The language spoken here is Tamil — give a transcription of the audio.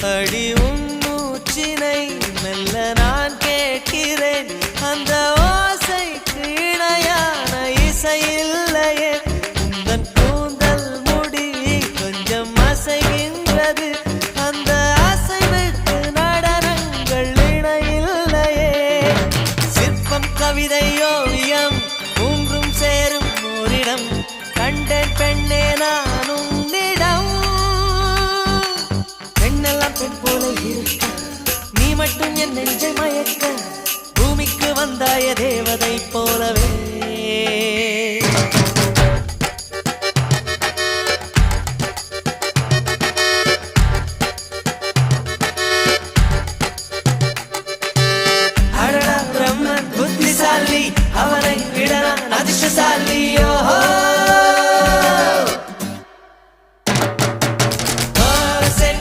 அடி உன் மூச்சினை மெல்ல நான் கேட்கிறேன் அந்த ஓசைக்கு இணையான இசை இல்லையே உந்தன் கூந்தல் முடி கொஞ்சம் அசைகின்றது அந்த அசைவுக்கு நடனங்கள் இணையில்லையே சிற்பம் கவிதை ஓவியம் மூன்றும் சேரும் ஓரிடம் கண்டேன் பெண்ணே நான் உன்னிடம் பெண்ணெல்லாம் பெண் போல இருக்க நீ மட்டும் என் நெஞ்சை மயக்க பூமிக்கு வந்தாய தேவதை போலவே